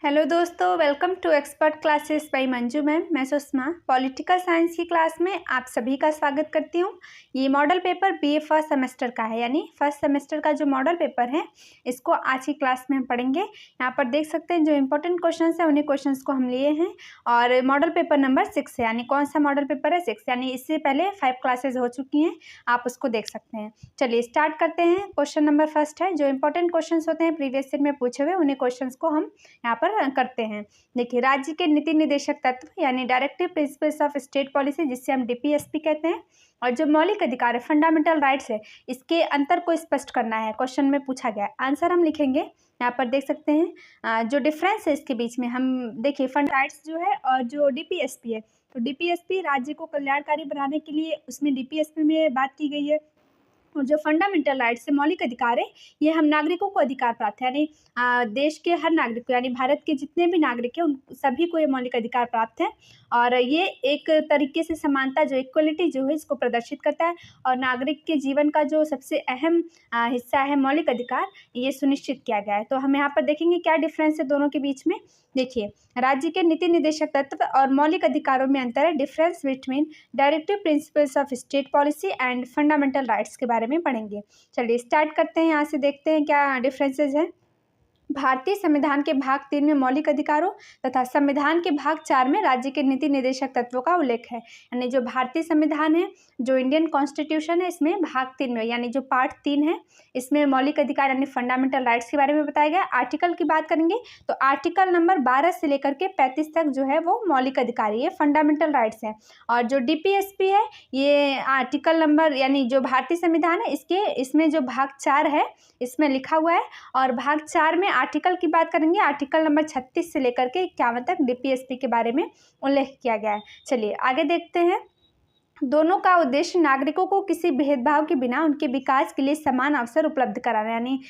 Hello दोस्तों, welcome to expert classes by Manju ma'am. मैं Sushma political science की क्लास में आप सभी का स्वागत करती हूँ। ये model paper BA first semester का है, यानी फर्स्ट सेमेस्टर का जो मॉडल पेपर है इसको आज की क्लास में हम पढ़ेंगे। यहाँ पर देख सकते हैं जो इंपॉर्टेंट क्वेश्चन है उन्हीं क्वेश्चन को हम लिए हैं और मॉडल पेपर नंबर 6 है, यानी कौन सा मॉडल पेपर है 6, यानी इससे पहले 5 क्लासेज हो चुकी हैं, आप उसको देख सकते हैं। चलिए स्टार्ट करते हैं। क्वेश्चन नंबर फर्स्ट है, जो इंपॉर्टेंट क्वेश्चन होते हैं प्रीवियस ईयर में पूछे हुए उन्हीं क्वेश्चन को हम यहाँ पर करते हैं। देखिए, राज्य के नीति निर्देशक तत्व यानी directive principles of state policy, जिससे हम डीपीएसपी कहते हैं, और जो मौलिक अधिकार है फंडामेंटल राइट्स है, इसके अंतर को स्पष्ट करना है। क्वेश्चन में पूछा गया है, आंसर हम लिखेंगे। यहाँ पर देख सकते हैं जो डिफरेंस है इसके बीच में, हम देखिए फंड राइट्स जो है और जो डीपीएसपी है, तो डीपीएसपी राज्य को कल्याणकारी बनाने के लिए उसमें डीपीएसपी में बात की गई है, और जो फंडामेंटल राइट्स से मौलिक अधिकार है ये हम नागरिकों को अधिकार प्राप्त है, यानी देश के हर नागरिक को, यानी भारत के जितने भी नागरिक हैं उन सभी को ये मौलिक अधिकार प्राप्त है। और ये एक तरीके से समानता, जो इक्वलिटी जो है इसको प्रदर्शित करता है, और नागरिक के जीवन का जो सबसे अहम हिस्सा है मौलिक अधिकार, ये सुनिश्चित किया गया है। तो हम यहाँ पर देखेंगे क्या डिफरेंस है दोनों के बीच में। देखिए, राज्य के नीति निर्देशक तत्व और मौलिक अधिकारों में अंतर है। Difference between directive principles of state policy and fundamental rights के बारे में पढ़ेंगे। चलिए स्टार्ट करते हैं, यहाँ से देखते हैं क्या डिफरेंसेस हैं। भारतीय संविधान के भाग 3 में मौलिक अधिकारों तथा संविधान के भाग 4 में राज्य के नीति निर्देशक तत्वों का उल्लेख है। यानी जो भारतीय संविधान है, जो इंडियन कॉन्स्टिट्यूशन है, इसमें भाग 3 में, यानी जो पार्ट 3 है, इसमें मौलिक अधिकार यानी फंडामेंटल राइट्स के बारे में बताया गया। आर्टिकल की बात करेंगे तो आर्टिकल नंबर 12 से लेकर के 35 तक जो है वो मौलिक अधिकार, ये फंडामेंटल राइट्स हैं। और जो डीपीएसपी है, ये आर्टिकल नंबर, यानी जो भारतीय संविधान है इसमें जो भाग 4 है इसमें लिखा हुआ है, और भाग 4 में आर्टिकल की बात करेंगे, आर्टिकल नंबर 36 से लेकर के 51 तक डीपीएसपी के बारे में उल्लेख किया गया है। चलिए आगे देखते हैं। दोनों का उद्देश्य नागरिकों को किसी भेदभाव के बिना उनके विकास के लिए समान अवसर उपलब्ध कराना, यानी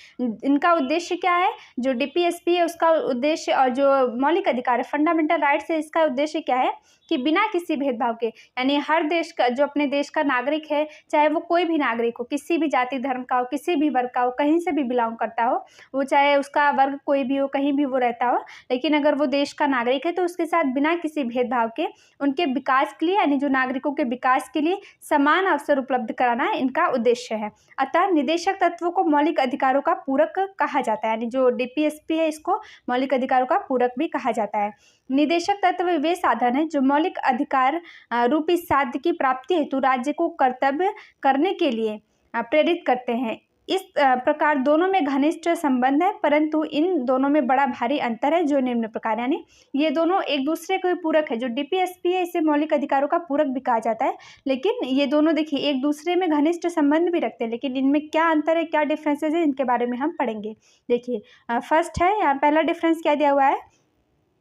इनका उद्देश्य क्या है, जो डीपीएसपी है उसका उद्देश्य, और जो मौलिक अधिकार है फंडामेंटल राइट्स है, इसका उद्देश्य क्या है कि बिना किसी भेदभाव के, यानी हर देश का, जो अपने देश का नागरिक है, चाहे वो कोई भी नागरिक हो, किसी भी जाति धर्म का हो, किसी भी वर्ग का हो, कहीं से भी बिलोंग करता हो, वो चाहे उसका वर्ग कोई भी हो, कहीं भी वो रहता हो, लेकिन अगर वो देश का नागरिक है तो उसके साथ बिना किसी भेदभाव के उनके विकास के लिए, यानी जो नागरिकों के विकास के लिए समान अवसर उपलब्ध कराना इनका उद्देश्य है। अतः निदेशक तत्वों को मौलिक अधिकारों का पूरक कहा जाता है, यानी जो डीपीएसपी है इसको मौलिक अधिकारों का पूरक भी कहा जाता है। निदेशक तत्व वे साधन है जो मौलिक अधिकार रूपी साध्य की प्राप्ति हेतु राज्य को कर्तव्य करने के लिए प्रेरित करते हैं। इस प्रकार दोनों में घनिष्ठ संबंध है, परंतु इन दोनों में बड़ा भारी अंतर है, जो निम्न प्रकार, यानी ये दोनों एक दूसरे के पूरक है। जो डीपीएसपी है इसे मौलिक अधिकारों का पूरक भी कहा जाता है, लेकिन ये दोनों देखिए एक दूसरे में घनिष्ठ संबंध भी रखते हैं, लेकिन इनमें क्या अंतर है, क्या डिफरेंसेस है, इनके बारे में हम पढ़ेंगे। देखिए फर्स्ट है, यहाँ पहला डिफरेंस क्या दिया हुआ है,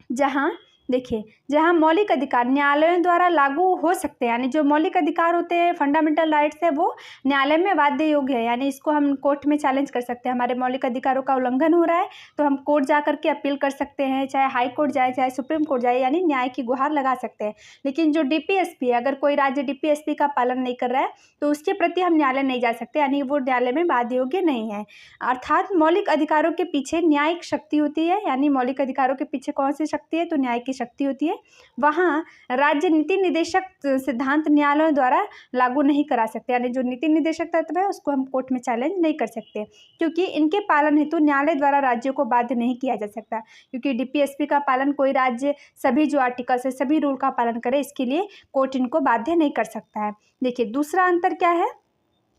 जहाँ मौलिक अधिकार न्यायालयों द्वारा लागू हो सकते हैं, यानी जो मौलिक अधिकार होते हैं फंडामेंटल राइट्स है वो न्यायालय में वाद्य योग्य है, यानी इसको हम कोर्ट में चैलेंज कर सकते हैं। हमारे मौलिक अधिकारों का उल्लंघन हो रहा है तो हम कोर्ट जा करके अपील कर सकते हैं, चाहे हाई कोर्ट जाए चाहे सुप्रीम कोर्ट जाए, यानी न्याय की गुहार लगा सकते हैं। लेकिन जो डीपीएसपी है, अगर कोई राज्य डीपीएसपी का पालन नहीं कर रहा है तो उसके प्रति हम न्यायालय नहीं जा सकते, यानी वो न्यायालय में वाद्य योग्य नहीं है। अर्थात मौलिक अधिकारों के पीछे न्यायिक शक्ति होती है, यानी मौलिक अधिकारों के पीछे कौन सी शक्ति है, तो न्याय की शक्ति होती है। वहाँ राज्य नीति निर्देशक सिद्धांत न्यायालयों द्वारा लागू नहीं करा सकते, यानी जो नीति निर्देशक तत्व है उसको हम कोर्ट में चैलेंज नहीं कर सकते, क्योंकि इनके पालन हेतु न्यायालय द्वारा राज्यों को बाध्य नहीं किया जा सकता, क्योंकि डीपीएसपी का पालन कोई राज्य सभी जो आर्टिकल्स है सभी रूल का पालन करे, इसके लिए कोर्ट इनको बाध्य नहीं कर सकता है। देखिए दूसरा अंतर क्या है,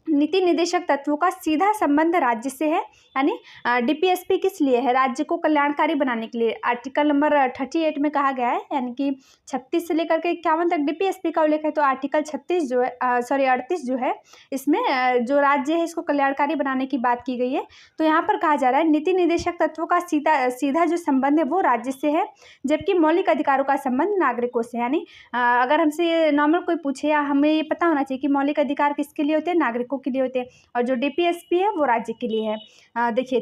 नीति निर्देशक तत्वों का सीधा संबंध राज्य से है, यानी डीपीएसपी किस लिए है, राज्य को कल्याणकारी बनाने के लिए। आर्टिकल नंबर 38 में कहा गया है, यानी कि 36 से लेकर के 51 तक डीपीएसपी का उल्लेख है, तो आर्टिकल 36 जो है 38 जो है, इसमें जो राज्य है इसको कल्याणकारी बनाने की बात की गई है। तो यहाँ पर कहा जा रहा है नीति निर्देशक तत्वों का सीधा जो संबंध है वो राज्य से है, जबकि मौलिक अधिकारों का संबंध नागरिकों से। यानी अगर हमसे नॉर्मल कोई पूछे, या हमें ये पता होना चाहिए कि मौलिक अधिकार किसके लिए होते हैं, नागरिकों के लिए होते हैं, और जो डीपीएसपी है वो राज्य के लिए है। देखिए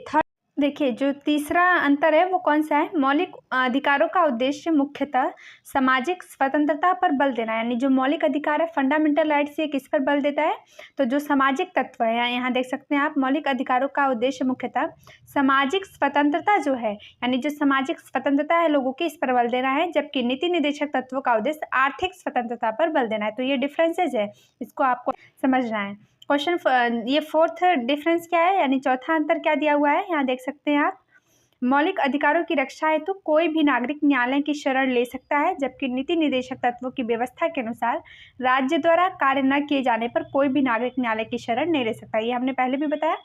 देखिए, जो तीसरा अंतर है वो कौन-सा है? मौलिक अधिकारों का उद्देश्य मुख्यतः सामाजिक स्वतंत्रता पर बल देना है, यानी जो मौलिक अधिकार है फंडामेंटल राइट्स, ये किस पर बल देता है? तो जो सामाजिक तत्व है, यहाँ देख सकते हैं आप, मौलिक अधिकारों का उद्देश्य मुख्यतः सामाजिक स्वतंत्रता जो है, यानी जो सामाजिक स्वतंत्रता है लोगों की, इस पर बल देना है, जबकि नीति निर्देशक तत्वों का उद्देश्य आर्थिक स्वतंत्रता पर बल देना है। तो ये डिफरेंसेस है, इसको आपको समझना है। क्वेश्चन ये फोर्थ डिफरेंस क्या है, यानी चौथा अंतर क्या दिया हुआ है, यहाँ देख सकते हैं आप। मौलिक अधिकारों की रक्षा हेतु कोई भी नागरिक न्यायालय की शरण ले सकता है, जबकि नीति निर्देशक तत्वों की व्यवस्था के अनुसार राज्य द्वारा कार्य न किए जाने पर कोई भी नागरिक न्यायालय की शरण नहीं ले सकता। ये हमने पहले भी बताया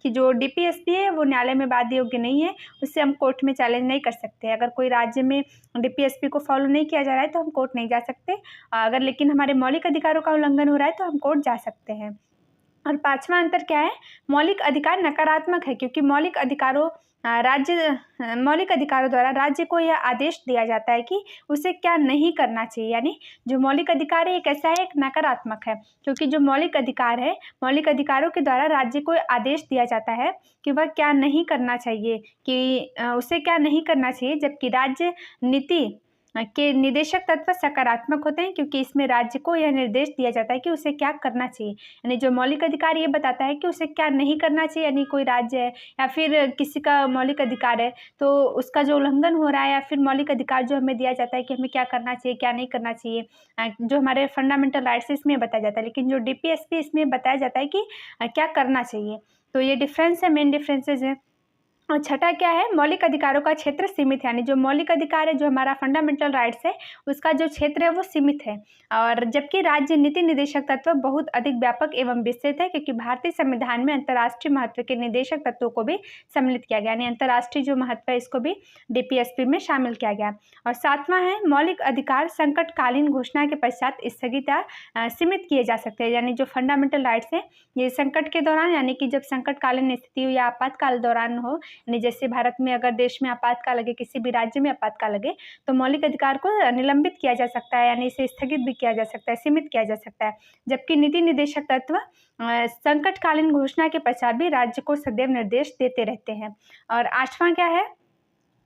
कि जो डीपीएसपी है वो न्यायालय में बाध्य योग्य नहीं है, उससे हम कोर्ट में चैलेंज नहीं कर सकते। अगर कोई राज्य में डीपीएसपी को फॉलो नहीं किया जा रहा है तो हम कोर्ट नहीं जा सकते, अगर लेकिन हमारे मौलिक अधिकारों का उल्लंघन हो रहा है तो हम कोर्ट जा सकते हैं। और पांचवा अंतर क्या है? मौलिक अधिकार नकारात्मक है, क्योंकि मौलिक अधिकारों द्वारा राज्य को यह आदेश दिया जाता है कि उसे क्या नहीं करना चाहिए, यानी जो मौलिक अधिकार है ये कैसा है? एक नकारात्मक है, क्योंकि जो मौलिक अधिकार है, मौलिक अधिकारों के द्वारा राज्य को आदेश दिया जाता है कि वह क्या नहीं करना चाहिए, कि उसे क्या नहीं करना चाहिए, जबकि राज्य नीति के निदेशक तत्व सकारात्मक होते हैं, क्योंकि इसमें राज्य को यह निर्देश दिया जाता है कि उसे क्या करना चाहिए। यानी जो मौलिक अधिकार ये बताता है कि उसे क्या नहीं करना चाहिए, यानी कोई राज्य है या फिर किसी का मौलिक अधिकार है तो उसका जो उल्लंघन हो रहा है, या फिर मौलिक अधिकार जो हमें दिया जाता है कि हमें क्या करना चाहिए क्या नहीं करना चाहिए, जो हमारे फंडामेंटल राइट्स इसमें बताया जाता है, लेकिन जो डीपीएसपी इसमें बताया जाता है कि क्या करना चाहिए। तो ये डिफरेंस है, मेन डिफरेंसेज है। और छठा क्या है? मौलिक अधिकारों का क्षेत्र सीमित है, यानी जो मौलिक अधिकार है, जो हमारा फंडामेंटल राइट्स है, उसका जो क्षेत्र है वो सीमित है। और जबकि राज्य नीति निर्देशक तत्व बहुत अधिक व्यापक एवं विस्तृत है, क्योंकि भारतीय संविधान में अंतर्राष्ट्रीय महत्व के निर्देशक तत्वों को भी सम्मिलित किया गया, यानी अंतर्राष्ट्रीय जो महत्व है इसको भी डीपीएसपी में शामिल किया गया। और सातवां है, मौलिक अधिकार संकटकालीन घोषणा के पश्चात स्थगित या सीमित किए जा सकते हैं, यानी जो फंडामेंटल राइट्स है ये संकट के दौरान, यानी कि जब संकटकालीन स्थिति हो या आपातकाल दौरान हो, यानी जैसे भारत में अगर देश में आपातकाल लगे, किसी भी राज्य में आपातकाल लगे, तो मौलिक अधिकार को निलंबित किया जा सकता है, यानी इसे स्थगित भी किया जा सकता है, सीमित किया जा सकता है। जबकि नीति निर्देशक तत्व संकटकालीन घोषणा के पश्चात भी राज्य को सदैव निर्देश देते रहते हैं। और आठवां क्या है?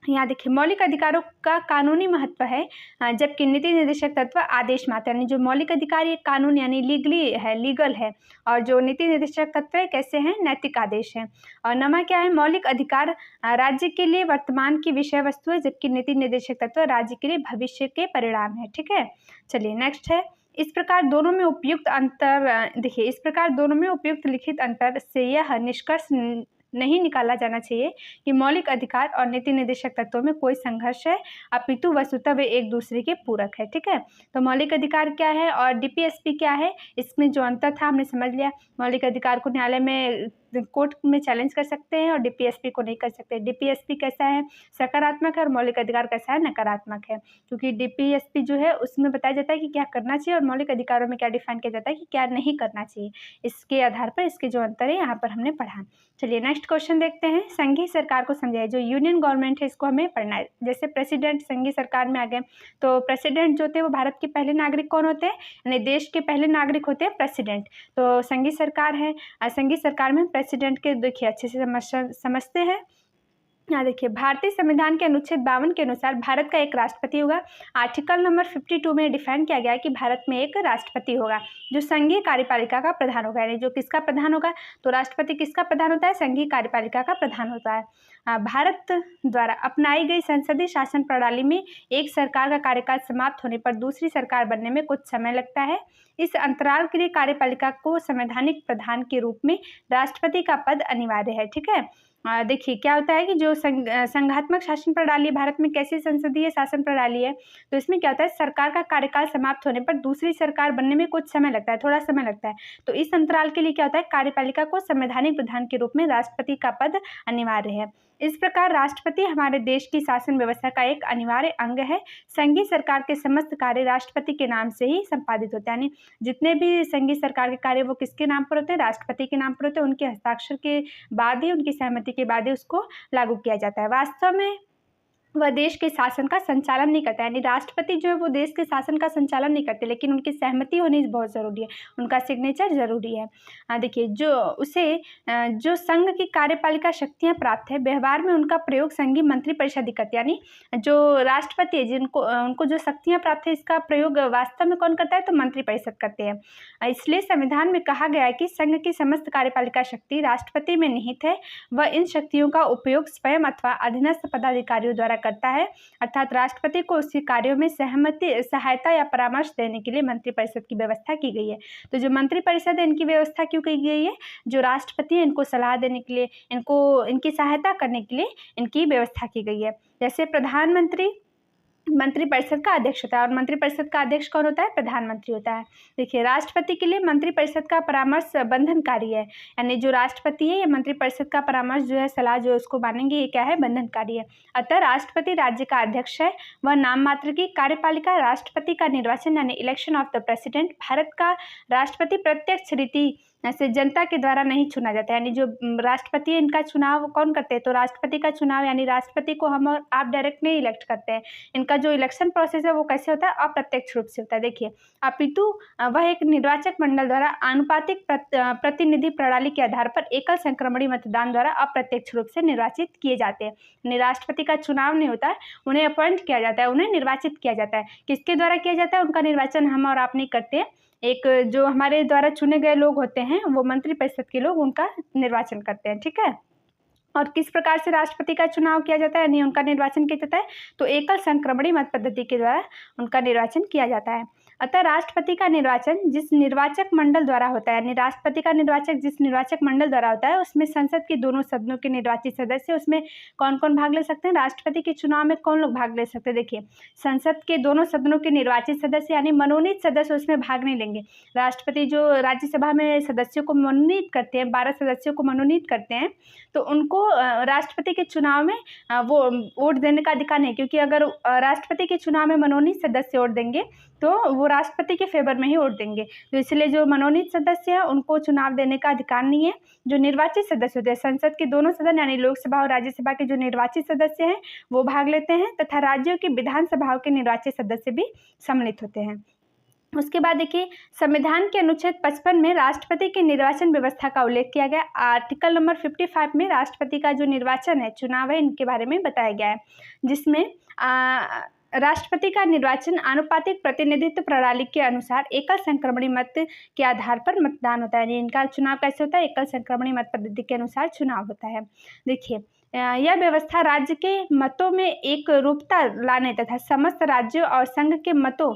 यहाँ देखिए, मौलिक अधिकारों का कानूनी महत्व है, जबकि नीति निर्देशक तत्व आदेश मात्र, यानी जो मौलिक अधिकार ये कानून यानी लीगल है, और जो नीति निर्देशक तत्व है कैसे हैं? नैतिक आदेश हैं। और नमा क्या है? मौलिक अधिकार राज्य के लिए वर्तमान की विषय वस्तु है, जबकि नीति निर्देशक तत्व राज्य के लिए भविष्य के परिणाम है। ठीक है, चलिए नेक्स्ट है। इस प्रकार दोनों में उपयुक्त अंतर देखिए, इस प्रकार दोनों में उपयुक्त लिखित अंतर से यह निष्कर्ष नहीं निकाला जाना चाहिए कि मौलिक अधिकार और नीति निर्देशक तत्वों में कोई संघर्ष है, अपितु वस्तुतः वे एक दूसरे के पूरक है। ठीक है, तो मौलिक अधिकार क्या है और डीपीएसपी क्या है, इसमें जो अंतर था हमने समझ लिया। मौलिक अधिकार को न्यायालय में कोर्ट में चैलेंज कर सकते हैं और डीपीएसपी को नहीं कर सकते। डीपीएसपी कैसा है? सकारात्मक है, और मौलिक अधिकार कैसा है? नकारात्मक है, क्योंकि डीपीएसपी जो है उसमें बताया जाता है कि क्या करना चाहिए, और मौलिक अधिकारों में क्या डिफाइन किया जाता है कि क्या नहीं करना चाहिए। इसके आधार पर इसके जो अंतर है यहाँ पर हमने पढ़ा। चलिए नेक्स्ट क्वेश्चन देखते हैं। संघीय सरकार को समझाइए। जो यूनियन गवर्नमेंट है इसको हमें पढ़ना है। जैसे प्रेसिडेंट संघीय सरकार में आ गए, तो प्रेसिडेंट जो थे वो भारत के पहले नागरिक कौन होते हैं? यानी देश के पहले नागरिक होते हैं प्रेसिडेंट। तो संघीय सरकार है, संघीय सरकार में प्रेसिडेंट के देखिए अच्छे से समझते हैं। यहाँ देखिए, भारतीय संविधान के अनुच्छेद 52 के अनुसार भारत का एक राष्ट्रपति होगा। आर्टिकल नंबर 52 में डिफाइन किया गया है कि भारत में एक राष्ट्रपति होगा जो संघीय कार्यपालिका का प्रधान होगा। यानी जो किसका प्रधान होगा? तो राष्ट्रपति किसका प्रधान होता है? संघीय कार्यपालिका का प्रधान होता है। भारत द्वारा अपनाई गई संसदीय शासन प्रणाली में एक सरकार का कार्यकाल समाप्त होने पर दूसरी सरकार बनने में कुछ समय लगता है। इस अंतराल के लिए कार्यपालिका को संवैधानिक प्रधान के रूप में राष्ट्रपति का पद अनिवार्य है। ठीक है, देखिए क्या होता है कि जो संघात्मक शासन प्रणाली भारत में कैसी संसदीय शासन प्रणाली है, तो इसमें क्या होता है? सरकार का कार्यकाल समाप्त होने पर दूसरी सरकार बनने में कुछ समय लगता है, थोड़ा समय लगता है। तो इस अंतराल के लिए क्या होता है? कार्यपालिका को संवैधानिक प्रधान के रूप में राष्ट्रपति का पद अनिवार्य है। इस प्रकार राष्ट्रपति हमारे देश की शासन व्यवस्था का एक अनिवार्य अंग है। संघीय सरकार के समस्त कार्य राष्ट्रपति के नाम से ही संपादित होते हैं, यानी जितने भी संघीय सरकार के कार्य वो किसके नाम पर होते हैं? राष्ट्रपति के नाम पर होते हैं। उनके हस्ताक्षर के बाद ही, उनकी सहमति के बाद ही उसको लागू किया जाता है। वास्तव में वह देश के शासन का संचालन नहीं करता, यानी राष्ट्रपति जो है वो देश के शासन का संचालन नहीं करते, लेकिन उनकी सहमति होनी बहुत ज़रूरी है, उनका सिग्नेचर ज़रूरी है। देखिए जो संघ की कार्यपालिका शक्तियाँ प्राप्त है, व्यवहार में उनका प्रयोग संघीय मंत्रिपरिषद ही करती है, यानी जो राष्ट्रपति है उनको जो शक्तियाँ प्राप्त है, इसका प्रयोग वास्तव में कौन करता है, तो मंत्रिपरिषद करते हैं। इसलिए संविधान में कहा गया है कि संघ की समस्त कार्यपालिका शक्ति राष्ट्रपति में निहित है, वह इन शक्तियों का उपयोग स्वयं अथवा अधीनस्थ पदाधिकारियों द्वारा करता है, अर्थात राष्ट्रपति को उसके कार्यों में सहायता या परामर्श देने के लिए मंत्रिपरिषद की व्यवस्था की गई है। तो जो मंत्रिपरिषद है, इनकी व्यवस्था क्यों की गई है, जो राष्ट्रपति है इनको सलाह देने के लिए, इनकी सहायता करने के लिए इनकी व्यवस्था की गई है। जैसे प्रधानमंत्री मंत्रिपरिषद का अध्यक्ष होता है, और मंत्रिपरिषद का अध्यक्ष कौन होता है, प्रधानमंत्री होता है। देखिए राष्ट्रपति के लिए मंत्रिपरिषद का परामर्श बंधनकारी है, यानी जो राष्ट्रपति है ये मंत्रिपरिषद का परामर्श जो है, सलाह जो उसको मानेंगे, ये क्या है, बंधनकारी है। अतः राष्ट्रपति राज्य का अध्यक्ष है, वह नाम मात्र की कार्यपालिका। राष्ट्रपति का निर्वाचन यानी election of the president, Bharat का राष्ट्रपति प्रत्यक्ष रीति ऐसे जनता के द्वारा नहीं चुना जाता, यानी जो राष्ट्रपति है इनका चुनाव कौन करते हैं, तो राष्ट्रपति का चुनाव यानी राष्ट्रपति को हम और आप डायरेक्ट नहीं इलेक्ट करते हैं। इनका जो इलेक्शन प्रोसेस है वो कैसे होता है, अप्रत्यक्ष रूप से होता है। देखिए अपितु वह एक निर्वाचक मंडल द्वारा आनुपातिक प्रतिनिधि प्रणाली के आधार पर एकल संक्रमणीय मतदान द्वारा अप्रत्यक्ष रूप से निर्वाचित किए जाते हैं। यानी राष्ट्रपति का चुनाव नहीं होता है, उन्हें अपॉइंट किया जाता है, उन्हें निर्वाचित किया जाता है। किसके द्वारा किया जाता है, उनका निर्वाचन हम और आप नहीं करते हैं, एक जो हमारे द्वारा चुने गए लोग होते हैं वो मंत्रिपरिषद के लोग उनका निर्वाचन करते हैं, ठीक है। और किस प्रकार से राष्ट्रपति का चुनाव किया जाता है, यानी उनका निर्वाचन किया जाता है, तो एकल संक्रमणीय मत पद्धति के द्वारा उनका निर्वाचन किया जाता है। अतः राष्ट्रपति का निर्वाचन जिस निर्वाचक मंडल द्वारा होता है, यानी राष्ट्रपति का निर्वाचक जिस निर्वाचक मंडल द्वारा होता है, उसमें संसद के दोनों सदनों के निर्वाचित सदस्य, उसमें कौन कौन भाग ले सकते हैं, राष्ट्रपति के चुनाव में कौन लोग भाग ले सकते हैं। देखिए संसद के दोनों सदनों के निर्वाचित सदस्य यानी मनोनीत सदस्य उसमें भाग नहीं लेंगे। राष्ट्रपति जो राज्यसभा में सदस्यों को मनोनीत करते हैं, 12 सदस्यों को मनोनीत करते हैं, तो उनको राष्ट्रपति के चुनाव में वो वोट देने का अधिकार नहीं, क्योंकि अगर राष्ट्रपति के चुनाव में मनोनीत सदस्य वोट देंगे तो वो राष्ट्रपति के फेवर में ही वोट देंगे। तो इसलिए जो मनोनीत सदस्य है उनको चुनाव देने का अधिकार नहीं है। जो निर्वाचित सदस्य होते हैं, संसद के दोनों सदन यानी लोकसभा और राज्यसभा के जो निर्वाचित सदस्य हैं वो भाग लेते हैं, तथा राज्यों की विधानसभाओं के निर्वाचित सदस्य भी सम्मिलित होते हैं। उसके बाद देखिए संविधान के अनुच्छेद 55 में राष्ट्रपति की निर्वाचन व्यवस्था का उल्लेख किया गया। आर्टिकल नंबर 55 में राष्ट्रपति का जो निर्वाचन है, चुनाव है, इनके बारे में बताया गया है, जिसमें राष्ट्रपति का निर्वाचन आनुपातिक प्रतिनिधित्व प्रणाली के अनुसार एकल संक्रमणीय मत के आधार पर मतदान होता है। इनका चुनाव कैसे होता है, एकल संक्रमणीय मत पद्धति के अनुसार चुनाव होता है। देखिए यह व्यवस्था राज्य के मतों में एक रूपता लाने तथा समस्त राज्यों और संघ के मतों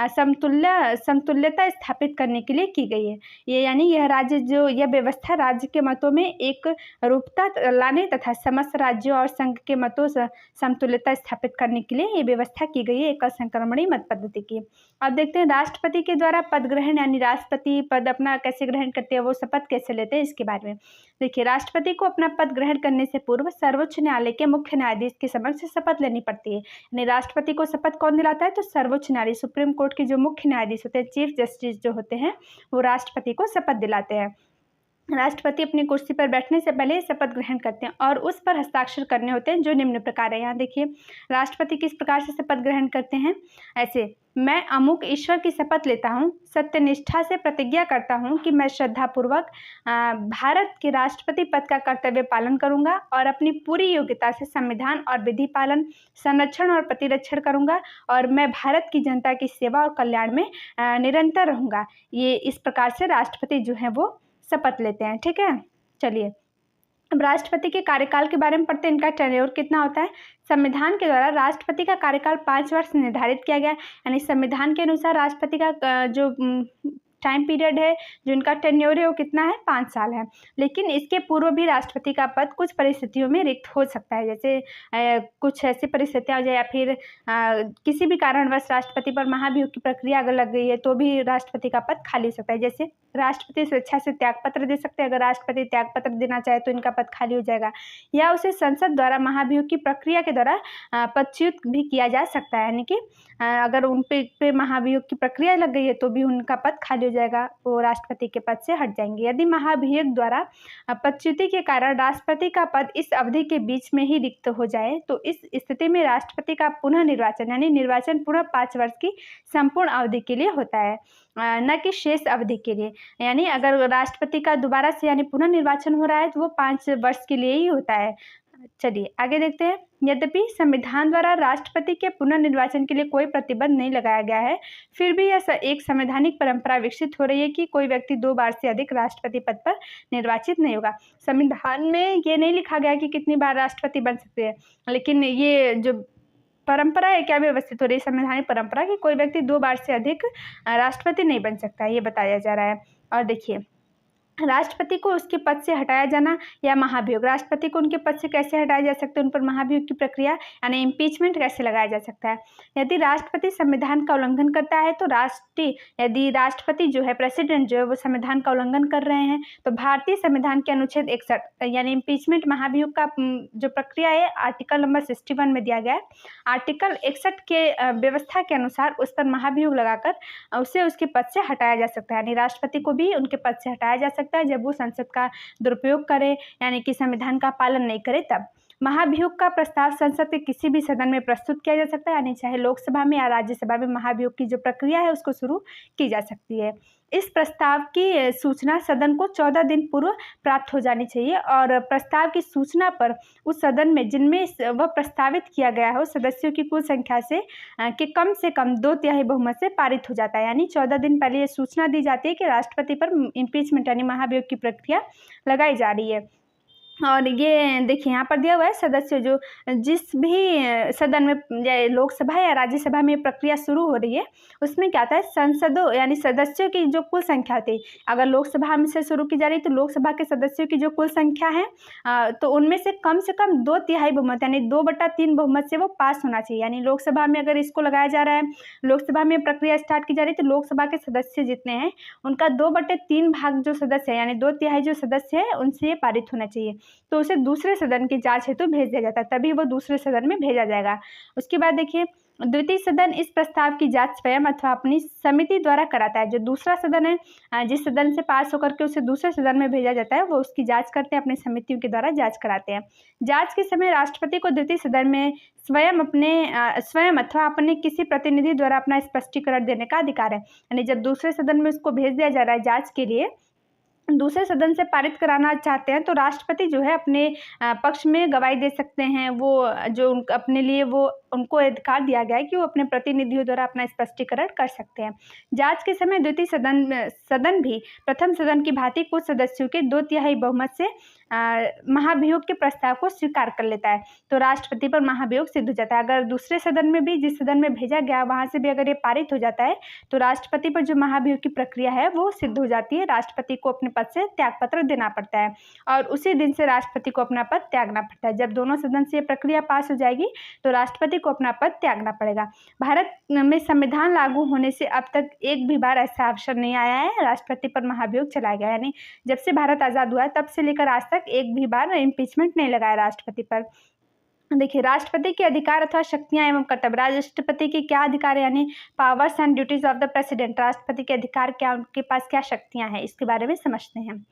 समतुल्यता स्थापित करने के लिए की गई है। ये यानी यह व्यवस्था राज्य के मतों में एक रूपता लाने तथा समस्त राज्यों और संघ के मतों समतुल्यता स्थापित करने के लिए ये व्यवस्था की गई है एकल संक्रमणीय मत पद्धति की। अब देखते हैं राष्ट्रपति के द्वारा पद ग्रहण यानी राष्ट्रपति पद अपना कैसे ग्रहण करते हैं, वो शपथ कैसे लेते हैं, इसके बारे में देखिए। राष्ट्रपति को अपना पद ग्रहण करने से पूर्व सर्वोच्च न्यायालय के मुख्य न्यायाधीश के समक्ष शपथ लेनी पड़ती है। यानी राष्ट्रपति को शपथ कौन दिलाता है, तो सर्वोच्च न्यायालय सुप्रीम कोर्ट के जो मुख्य न्यायाधीश होते हैं, चीफ जस्टिस जो होते हैं, वो राष्ट्रपति को शपथ दिलाते हैं। राष्ट्रपति अपनी कुर्सी पर बैठने से पहले शपथ ग्रहण करते हैं और उस पर हस्ताक्षर करने होते हैं, जो निम्न प्रकार है। यहाँ देखिए राष्ट्रपति किस प्रकार से शपथ ग्रहण करते हैं, ऐसे, मैं अमुक ईश्वर की शपथ लेता हूँ, सत्यनिष्ठा से प्रतिज्ञा करता हूँ कि मैं श्रद्धापूर्वक भारत के राष्ट्रपति पद का कर्तव्य पालन करूँगा और अपनी पूरी योग्यता से संविधान और विधि पालन, संरक्षण और प्रतिरक्षण करूँगा और मैं भारत की जनता की सेवा और कल्याण में निरंतर रहूँगा। ये इस प्रकार से राष्ट्रपति जो है वो शपथ लेते हैं, ठीक है। चलिए अब राष्ट्रपति के कार्यकाल के बारे में पढ़ते हैं। इनका टेन्योर कितना होता है। संविधान के द्वारा राष्ट्रपति का कार्यकाल 5 वर्ष निर्धारित किया गया, यानी संविधान के अनुसार राष्ट्रपति का जो टाइम पीरियड है, जो इनका टेन्योर है, वो कितना है, 5 साल है। लेकिन इसके पूर्व भी राष्ट्रपति का पद कुछ परिस्थितियों में रिक्त हो सकता है, जैसे कुछ ऐसी परिस्थितियाँ हो जाए या फिर किसी भी कारणवश राष्ट्रपति पर महाभियोग की प्रक्रिया अगर लग गई है तो भी राष्ट्रपति का पद खाली हो सकता है। जैसे राष्ट्रपति स्वेच्छा से त्यागपत्र दे सकते हैं, अगर राष्ट्रपति त्यागपत्र देना चाहे तो इनका पद खाली हो जाएगा, या उसे संसद द्वारा महाभियोग की प्रक्रिया के द्वारा पदच्युत भी किया जा सकता है, यानी कि अगर उन पे महाभियोग की प्रक्रिया लग गई है तो भी उनका पद खाली हो हो जाएगा, वो राष्ट्रपति के पद से हट जाएंगे। यदि महाभियोग द्वारा पदच्युति के कारण राष्ट्रपति का पद इस अवधि के बीच में ही रिक्त हो जाए तो इस स्थिति में राष्ट्रपति का पुनः निर्वाचन यानी निर्वाचन पुनः 5 वर्ष की संपूर्ण अवधि के लिए होता है, न कि शेष अवधि के लिए। यानी अगर राष्ट्रपति का दोबारा से यानी पुनः निर्वाचन हो रहा है तो वो 5 वर्ष के लिए ही होता है। चलिए आगे देखते हैं। यद्यपि संविधान द्वारा राष्ट्रपति के पुनर्निर्वाचन के लिए कोई प्रतिबंध नहीं लगाया गया है, फिर भी यह एक संवैधानिक परंपरा विकसित हो रही है कि कोई व्यक्ति 2 बार से अधिक राष्ट्रपति पद पर निर्वाचित नहीं होगा। संविधान में ये नहीं लिखा गया कि कितनी बार राष्ट्रपति बन सकते हैं, लेकिन ये जो परंपरा है क्या व्यवस्थित हो रही है, संवैधानिक परंपरा कि कोई व्यक्ति 2 बार से अधिक राष्ट्रपति नहीं बन सकता, ये बताया जा रहा है। और देखिए, राष्ट्रपति को उसके पद से हटाया जाना या महाभियोग, राष्ट्रपति को उनके पद से कैसे हटाया जा सकता है, उन पर महाभियोग की प्रक्रिया यानी इम्पीचमेंट कैसे लगाया जा सकता है। यदि राष्ट्रपति संविधान का उल्लंघन करता है तो यदि राष्ट्रपति जो है, प्रेसिडेंट जो है, वो संविधान का उल्लंघन कर रहे हैं तो भारतीय संविधान के अनुच्छेद 61 यानी इम्पीचमेंट महाभियोग का जो प्रक्रिया है आर्टिकल नंबर 61 में दिया गया है। आर्टिकल 61 के व्यवस्था के अनुसार उस पर महाभियोग लगाकर उसे उसके पद से हटाया जा सकता है, यानी राष्ट्रपति को भी उनके पद से हटाया जा सकता है जब वो संसद का दुरुपयोग करे यानी कि संविधान का पालन नहीं करे तब। महाभियोग का प्रस्ताव संसद के किसी भी सदन में प्रस्तुत किया जा सकता है, यानी चाहे लोकसभा में या राज्यसभा में महाभियोग की जो प्रक्रिया है उसको शुरू की जा सकती है। इस प्रस्ताव की सूचना सदन को 14 दिन पूर्व प्राप्त हो जानी चाहिए और प्रस्ताव की सूचना पर उस सदन में जिनमें वह प्रस्तावित किया गया हो सदस्यों की कुल संख्या से कम 2/3 बहुमत से पारित हो जाता है। यानी 14 दिन पहले ये सूचना दी जाती है कि राष्ट्रपति पर इम्पीचमेंट यानी महाभियोग की प्रक्रिया लगाई जा रही है। और ये देखिए यहाँ पर दिया हुआ है, सदस्य जो जिस भी सदन में लोकसभा या राज्यसभा में प्रक्रिया शुरू हो रही है उसमें क्या आता है, संसदों यानी सदस्यों की जो कुल संख्या होती है। अगर लोकसभा में से शुरू की जा रही है तो लोकसभा के सदस्यों की जो कुल संख्या है तो उनमें से कम 2/3 बहुमत यानी 2/3 बहुमत से वो पास होना चाहिए। यानी लोकसभा में अगर इसको लगाया जा रहा है, लोकसभा में प्रक्रिया स्टार्ट की जा रही है तो लोकसभा के सदस्य जितने हैं उनका 2/3 भाग जो सदस्य है यानी 2/3 जो सदस्य है उनसे ये पारित होना चाहिए, तो उसे दूसरे सदन की जांच हेतु भेज दिया जाता है, तभी वो दूसरे सदन में भेजा जाएगा। उसके बाद देखिए, द्वितीय सदन इस प्रस्ताव की जांच स्वयं अथवा अपनी समिति द्वारा कराता है। जो दूसरा सदन है, जिस सदन से पास होकर के उसे दूसरे सदन में भेजा जाता है, वो उसकी जांच करते हैं, अपनी समितियों के द्वारा जांच कराते हैं। जांच के समय राष्ट्रपति को द्वितीय सदन में स्वयं अथवा अपने किसी प्रतिनिधि द्वारा अपना स्पष्टीकरण देने का अधिकार है। यानी जब दूसरे सदन में उसको भेज दिया जा रहा है जाँच के लिए, दूसरे सदन से पारित कराना चाहते हैं तो राष्ट्रपति जो है अपने पक्ष में गवाही दे सकते हैं। वो जो अपने लिए वो उनको अधिकार दिया गया है कि वो अपने प्रतिनिधियों द्वारा अपना स्पष्टीकरण कर सकते हैं। जांच के समय द्वितीय सदन भी प्रथम सदन की भांति कुछ सदस्यों के 2/3 बहुमत से महाभियोग के प्रस्ताव को स्वीकार कर लेता है, तो राष्ट्रपति पर महाभियोग सिद्ध हो जाता है। अगर दूसरे सदन में भी, जिस सदन में भेजा गया वहां से भी अगर ये पारित हो जाता है तो राष्ट्रपति पर जो महाभियोग की प्रक्रिया है वो सिद्ध हो जाती है। राष्ट्रपति को अपने पद से त्यागपत्र देना पड़ता है और उसी दिन से राष्ट्रपति को अपना पद त्यागना पड़ता है। जब दोनों सदन से प्रक्रिया पास हो जाएगी तो राष्ट्रपति को अपना पद त्यागना पड़ेगा। भारत में संविधान लागू होने से अब तक एक भी बार ऐसा अवसर नहीं आया है राष्ट्रपति पर महाभियोग चलाया गया, यानी जब से भारत आज़ाद हुआ है तब से लेकर आज तक एक भी बार इम्पीचमेंट नहीं लगाया राष्ट्रपति पर। देखिए, राष्ट्रपति के अधिकार अथवा शक्तियां एवं कर्तव्य। राष्ट्रपति की क्या अधिकार है, यानी powers and duties of the president. राष्ट्रपति के अधिकार क्या, उनके पास क्या शक्तियां हैं, इसके बारे में समझते हैं।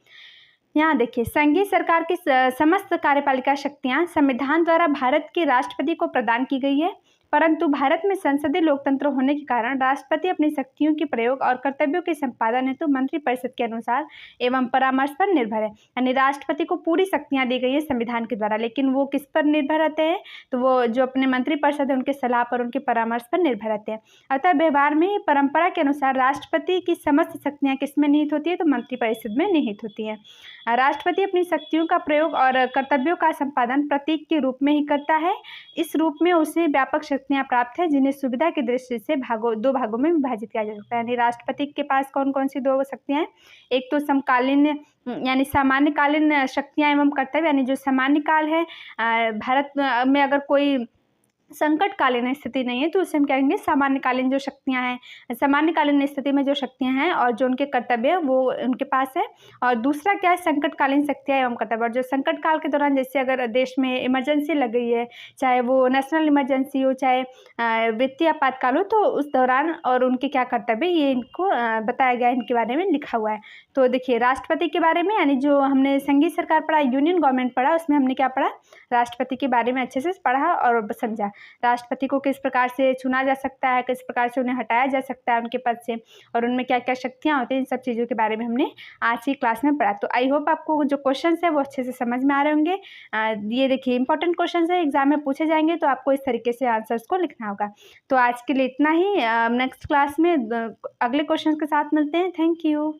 यहाँ देखिए, संघीय सरकार की समस्त कार्यपालिका शक्तियां संविधान द्वारा भारत के राष्ट्रपति को प्रदान की गई है, परंतु भारत में संसदीय लोकतंत्र होने के कारण राष्ट्रपति अपनी शक्तियों के प्रयोग और कर्तव्यों के संपादन हेतु मंत्रिपरिषद के अनुसार एवं परामर्श पर निर्भर है। यानी राष्ट्रपति को पूरी शक्तियां दी गई है संविधान के द्वारा, लेकिन वो किस पर निर्भर रहते हैं, तो वो जो अपने मंत्रिपरिषद है उनके सलाह पर, उनके परामर्श पर निर्भर रहते हैं। अतः व्यवहार में परंपरा के अनुसार राष्ट्रपति की समस्त शक्तियाँ किसमें निहित होती है, तो मंत्रिपरिषद में निहित होती है। राष्ट्रपति अपनी शक्तियों का प्रयोग और कर्तव्यों का संपादन प्रतीक के रूप में ही करता है। इस रूप में उसे व्यापक शक्तियां प्राप्त है जिन्हें सुविधा की दृष्टि से दो भागों में विभाजित किया जा सकता है। यानी राष्ट्रपति के पास कौन कौन सी 2 शक्तियां हैं, एक तो समकालीन यानी सामान्यकालीन शक्तियां एवं कर्तव्य, यानी जो सामान्य काल है, भारत में अगर कोई संकटकालीन स्थिति नहीं है तो उसे हम कहेंगे सामान्यकालीन जो शक्तियाँ हैं, सामान्यकालीन स्थिति में जो शक्तियाँ हैं और जो उनके कर्तव्य है वो उनके पास है। और दूसरा क्या है, संकटकालीन शक्तियाँ एवं कर्तव्य। और जो संकट काल के दौरान जैसे अगर देश में इमरजेंसी लग गई है, चाहे वो नेशनल इमरजेंसी हो, चाहे वित्तीय आपातकाल हो, तो उस दौरान और उनके क्या कर्तव्य ये इनको बताया गया है, इनके बारे में लिखा हुआ है। तो देखिए राष्ट्रपति के बारे में, यानी जो हमने संघीय सरकार पढ़ा, यूनियन गवर्नमेंट पढ़ा, उसमें हमने क्या पढ़ा, राष्ट्रपति के बारे में अच्छे से पढ़ा और समझा। राष्ट्रपति को किस प्रकार से चुना जा सकता है, किस प्रकार से उन्हें हटाया जा सकता है उनके पद से, और उनमें क्या क्या शक्तियाँ होती हैं, इन सब चीज़ों के बारे में हमने आज की क्लास में पढ़ा। तो आई होप आपको जो क्वेश्चन है वो अच्छे से समझ में आ रहे होंगे। ये देखिए इंपॉर्टेंट क्वेश्चन है, एग्जाम में पूछे जाएंगे, तो आपको इस तरीके से आंसर्स को लिखना होगा। तो आज के लिए इतना ही। नेक्स्ट क्लास में अगले क्वेश्चन के साथ मिलते हैं। Thank you.